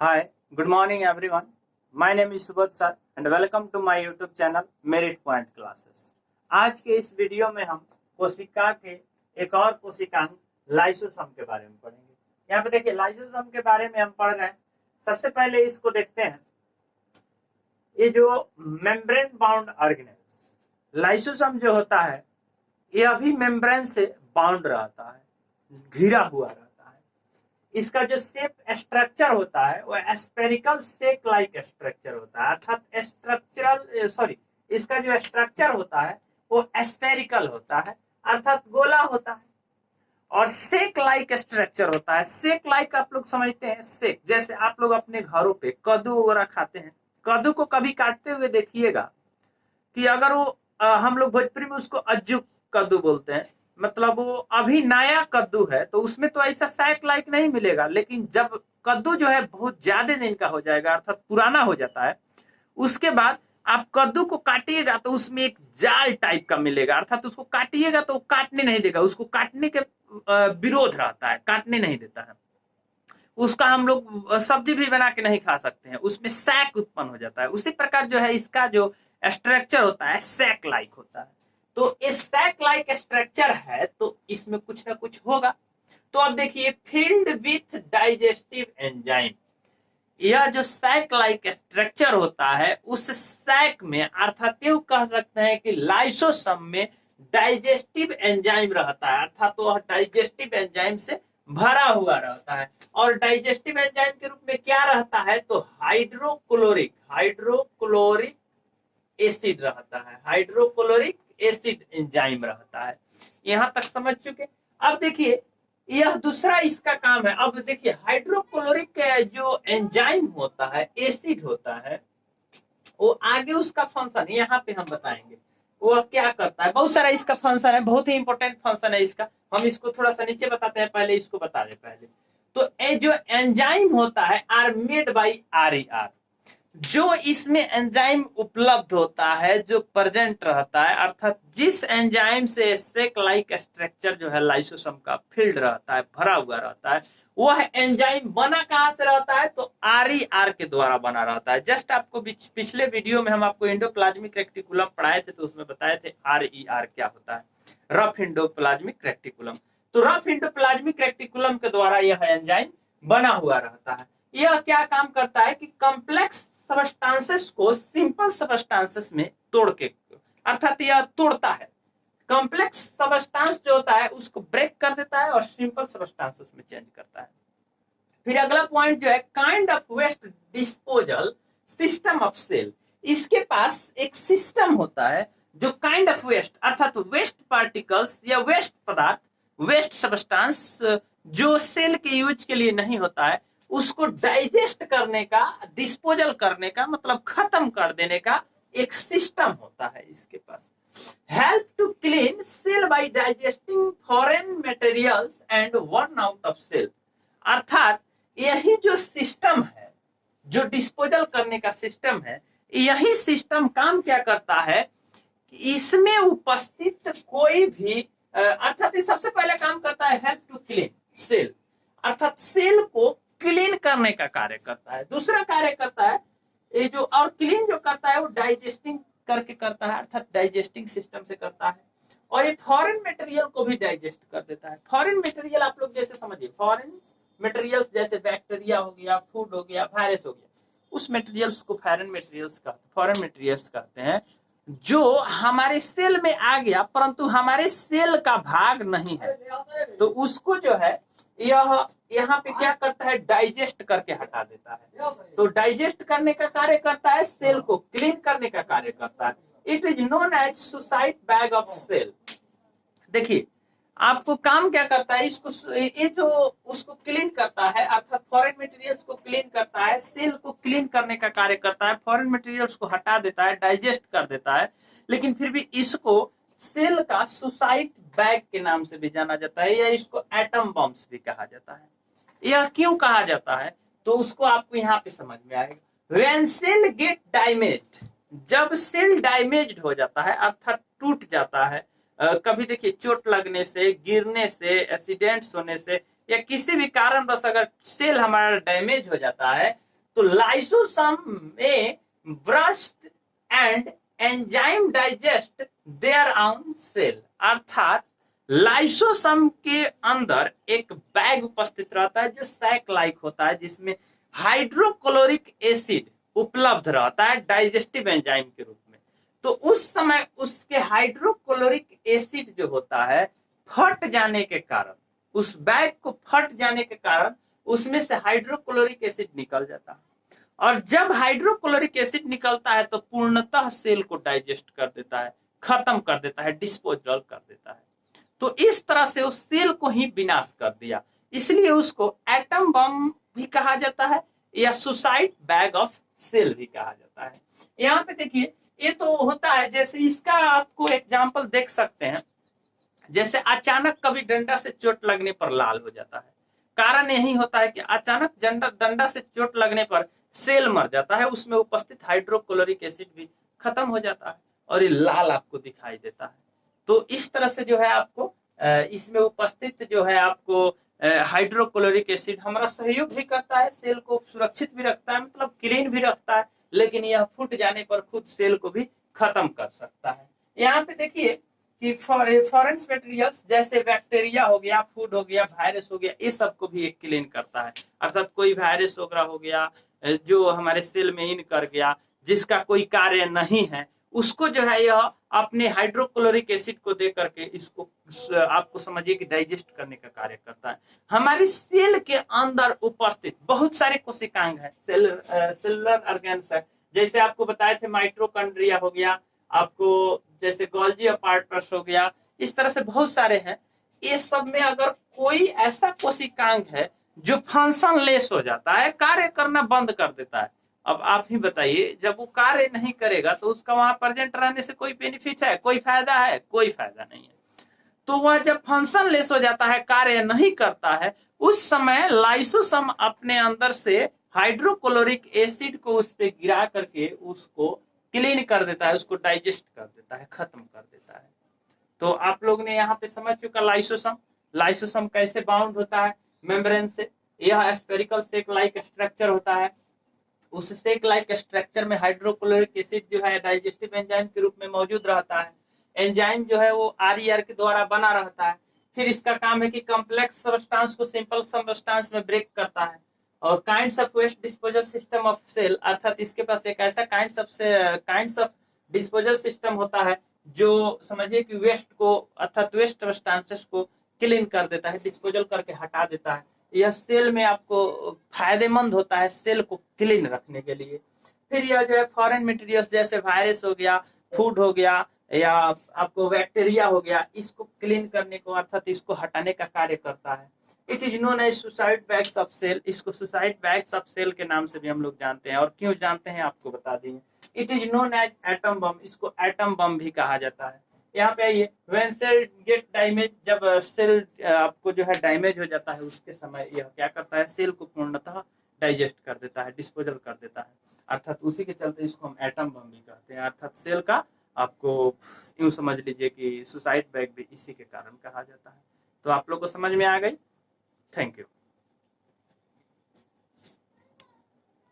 Hi, good morning everyone. My name is Subodh sir and welcome to my YouTube channel Merit Point Classes. आज के इस video में हम कोशिका के एक और कोशिकांग लाइसोसोम के बारे में पढ़ेंगे। यहाँ पे देखिए लाइसोसोम के बारे में हम पढ़ रहे हैं। सबसे पहले इसको देखते हैं। ये जो मेम्ब्रेन बाउंड ऑर्गेनेल्स, लाइसोसोम जो होता है ये अभी मेम्ब्रेन से बाउंड रहता है, घिरा हुआ रहता है। इसका जो शेप स्ट्रक्चर होता है वो एस्पेरिकल शेक लाइक स्ट्रक्चर होता है, अर्थात इसका जो स्ट्रक्चर होता है वो एस्पेरिकल होता है, अर्थात गोला होता है। और शेक लाइक स्ट्रक्चर होता है। शेक लाइक आप लोग समझते हैं, शेक जैसे आप लोग अपने घरों पे कद्दू वगैरह खाते हैं। कद्दू को कभी काटते हुए देखिएगा कि अगर वो हम लोग भोजपुरी में उसको अज्जू कद्दू बोलते हैं, मतलब वो अभी नया कद्दू है तो उसमें तो ऐसा सैक लाइक नहीं मिलेगा। लेकिन जब कद्दू जो है बहुत ज्यादा दिन का हो जाएगा, अर्थात पुराना हो जाता है, उसके बाद आप कद्दू को काटिएगा तो उसमें एक जाल टाइप का मिलेगा, अर्थात उसको काटिएगा तो काटने नहीं देगा, उसको काटने के विरोध रहता है, काटने नहीं देता है। उसका हम लोग सब्जी भी बना के नहीं खा सकते हैं, उसमें सैक उत्पन्न हो जाता है। उसी प्रकार जो है इसका जो स्ट्रक्चर होता है सैक लाइक होता है। तो इस सैक लाइक स्ट्रक्चर है तो इसमें कुछ ना कुछ होगा। तो अब देखिए, फील्ड विथ डाइजेस्टिव एंजाइम, यह जो सैक लाइक स्ट्रक्चर होता है उस सैक में, अर्थात ये कह सकते हैं कि लाइसोसोम में डाइजेस्टिव एंजाइम रहता है, अर्थात तो वह डाइजेस्टिव एंजाइम से भरा हुआ रहता है। और डाइजेस्टिव एंजाइम के रूप में क्या रहता है, तो हाइड्रोक्लोरिक एसिड रहता है, हाइड्रोक्लोरिक एसिड एंजाइम रहता है। यहां तक समझ चुके। अब देखिए यह दूसरा इसका काम है। अब देखिए हाइड्रोक्लोरिक जो एंजाइम होता है, एसिड होता है, वो आगे उसका फंक्शन यहाँ पे हम बताएंगे वो क्या करता है। बहुत सारा इसका फंक्शन है, बहुत ही इंपॉर्टेंट फंक्शन है इसका। हम इसको थोड़ा सा नीचे बताते हैं, पहले इसको बता दें पहले। तो ये जो एंजाइम होता है आर मेड बाई RER, जो इसमें एंजाइम उपलब्ध होता है, जो प्रेजेंट रहता है, अर्थात जिस एंजाइम से सेक लाइक स्ट्रक्चर जो है लाइसोसोम का फील्ड रहता है, भरा हुआ रहता है, वह एंजाइम बना कहां से रहता है, तो RER के द्वारा बना रहता है। जस्ट आपको पिछले वीडियो में हम आपको एंडोप्लाज्मिक रेक्टिकुलम पढ़ाए थे तो उसमें बताए थे RER क्या होता है, रफ एंडोप्लाज्मिक रेक्टिकुलम। तो रफ एंडोप्लाज्मिक रेक्टिकुलम के द्वारा यह एंजाइम बना हुआ रहता है। यह क्या काम करता है कि कॉम्प्लेक्स सबस्टांसेस को सिंपल सबस्टांसेस में तोड़ के, अर्थात यह तोड़ता है, कॉम्प्लेक्स सबस्टांस जो होता है उसको ब्रेक कर देता है और सिंपल सबस्टांसेस में चेंज करता है। फिर अगला पॉइंट जो है kind of waste disposal system of cell. इसके पास एक सिस्टम होता है जो काइंड ऑफ वेस्ट, अर्थात वेस्ट पार्टिकल्स या वेस्ट पदार्थ, वेस्ट सबस्टांस जो सेल के यूज के लिए नहीं होता है, उसको डाइजेस्ट करने का, डिस्पोजल करने का, मतलब खत्म कर देने का एक सिस्टम होता है इसके पास। Help to clean cell by digesting foreign materials and worn out of cell, अर्थात यही जो सिस्टम है, जो डिस्पोजल करने का सिस्टम है, यही सिस्टम काम क्या करता है कि इसमें उपस्थित कोई भी, अर्थात सबसे पहले काम करता है हेल्प टू क्लीन सेल, अर्थात सेल को क्लीन करने का कार्य करता है। दूसरा कार्य करता है ये जो, और क्लीन जो करता है वो डाइजेस्टिंग करके करता है, अर्थात डाइजेस्टिंग सिस्टम से करता है। और ये फॉरेन मटेरियल को भी डाइजेस्ट कर देता है। फॉरेन मटेरियल आप लोग जैसे समझिए, फॉरेन मटेरियल्स जैसे बैक्टीरिया हो गया, फूड हो गया, वायरस हो गया, उस मटेरियल्स को फॉरेन मटेरियल्स कहते हैं, जो हमारे सेल में आ गया परंतु हमारे सेल का भाग नहीं है, तो उसको जो है यह यहाँ पे क्या करता है, डाइजेस्ट करके हटा देता है। तो डाइजेस्ट करने का कार्य करता है, सेल को क्लीन करने का कार्य करता है। It is known as suicide bag of cell. देखिए आपको काम क्या करता है, इसको ये जो उसको क्लीन करता है, अर्थात फॉरेन मटेरियल्स को क्लीन करता है, सेल को क्लीन करने का कार्य करता है, फॉरेन मटेरियल्स को हटा देता है, डाइजेस्ट कर देता है। लेकिन फिर भी इसको सेल का सुसाइड बैग के नाम से भी जाना जाता है, या इसको एटम बॉम्ब्स भी कहा जाता है। यह क्यों कहा जाता है तो उसको आपको यहाँ पे समझ में आएगा। व्हेन सेल गेट डैमेज्ड, जब सेल डैमेज्ड हो जाता है, अर्थात टूट जाता है, कभी देखिए चोट लगने से, गिरने से, एक्सीडेंट्स होने से, या किसी भी कारणवश अगर सेल हमारा डैमेज हो जाता है तो लाइसोसोम में burst and enzyme digest their on sale, अर्थात लाइसोसोम के अंदर एक बैग उपस्थित रहता है जो सैक लाइक होता है, जिसमें हाइड्रोक्लोरिक एसिड उपलब्ध रहता है डाइजेस्टिव एंजाइम के रूप में। तो उस समय उसके हाइड्रोक्लोरिक एसिड जो होता है फट जाने के कारण, उस बैग को फट जाने के कारण उसमें से हाइड्रोक्लोरिक एसिड निकल जाता है, और जब हाइड्रोक्लोरिक एसिड निकलता है तो पूर्णतः सेल को डाइजेस्ट कर देता है, खत्म कर देता है, डिस्पोजल कर देता है। तो इस तरह से उस सेल को ही विनाश कर दिया, इसलिए उसको एटम बम भी कहा जाता है या सुसाइड बैग ऑफ सेल भी कहा जाता है। यहाँ पे देखिए ये तो होता है, जैसे इसका आपको एग्जांपल देख सकते हैं, जैसे अचानक कभी डंडा से चोट लगने पर लाल हो जाता है, कारण यही होता है कि अचानक डंडा से चोट लगने पर सेल मर जाता है, उसमें उपस्थित हाइड्रोक्लोरिक एसिड भी खत्म हो जाता है और ये लाल आपको दिखाई देता है। तो इस तरह से जो है आपको इसमें उपस्थित जो है आपको हाइड्रोक्लोरिक एसिड हमारा सहयोग भी करता है, सेल को सुरक्षित भी रखता है, मतलब क्लीन भी रखता है, लेकिन यह फूट जाने पर खुद सेल को भी खत्म कर सकता है। यहाँ पे देखिए कि फॉरेन मटेरियल्स जैसे बैक्टीरिया हो गया, फूड हो गया, वायरस हो गया, ये सबको भी एक क्लीन करता है, अर्थात कोई वायरस वगैरह हो गया जो हमारे सेल में इन कर गया, जिसका कोई कार्य नहीं है, उसको जो है यह अपने हाइड्रोक्लोरिक एसिड को दे करके इसको आपको समझिए कि डाइजेस्ट करने का कार्य करता है। हमारी सेल के अंदर उपस्थित बहुत सारे कोशिकांग है, सेलुलर ऑर्गेन्स है, जैसे आपको बताए थे माइटोकॉन्ड्रिया हो गया, आपको जैसे गोल्जी अपार्टस हो गया, इस तरह से बहुत सारे हैं। ये सब में अगर कोई ऐसा कोशिकांग है जो फंक्शन लेस हो जाता है, कार्य करना बंद कर देता है, अब आप ही बताइए, जब वो कार्य नहीं करेगा तो उसका वहां प्रेजेंट रहने से कोई बेनिफिट है, कोई फायदा है? कोई फायदा नहीं है। तो वह जब फंक्शन लेस हो जाता है, कार्य नहीं करता है, उस समय लाइसोसोम अपने अंदर से हाइड्रोक्लोरिक एसिड को उस पर गिरा करके उसको क्लीन कर देता है, उसको डाइजेस्ट कर देता है, खत्म कर देता है। तो आप लोग ने यहाँ पे समझ चुका लाइसोसोम कैसे बाउंड होता है मेम्ब्रेन से। यह स्फेरिकल सेक लाइक स्ट्रक्चर होता है, उस सेक लाइक स्ट्रक्चर में हाइड्रोक्लोरिक एसिड जो है डाइजेस्टिव एंजाइम के रूप में मौजूद रहता है। एंजाइम जो है वो RER के द्वारा बना रहता है। फिर इसका काम है कि कॉम्प्लेक्स सब्सटेंस को सिंपल सब्सटेंस में ब्रेक करता है। और kinds of waste disposal system of cell, अर्थात इसके पास एक ऐसा काइंड्स ऑफ डिस्पोजल सिस्टम होता है जो समझिए कि वेस्ट को अर्थात वेस्ट सब्सटेंसेस को क्लीन कर देता है, डिस्पोजल करके हटा देता है। यह सेल में आपको फायदेमंद होता है सेल को क्लीन रखने के लिए। फिर यह जो है फॉरेन मटेरियल्स जैसे वायरस हो गया, फूड हो गया या आपको बैक्टीरिया हो गया, इसको क्लीन करने को अर्थात इसको हटाने का कार्य करता है। It is known as suicide bags of cell, इसको सुसाइड बैग्स ऑफ सेल के नाम से भी हम लोग जानते हैं, और क्यों जानते हैं आपको बता दिए। It is known as atom bomb, इसको एटम बम भी कहा जाता है। यहाँ पे आइए, व्हेन सेल गेट डैमेज, जब सेल आपको जो है डैमेज हो जाता है उसके समय यह क्या करता है, सेल को पूर्णतः डाइजेस्ट कर देता है, डिस्पोजल कर देता है, अर्थात उसी के चलते इसको हम एटम बम भी कहते हैं। अर्थात सेल का आपको यूं समझ लीजिए कि सुसाइड बैग भी इसी के कारण कहा जाता है। तो आप लोग को समझ में आ गई। Thank you.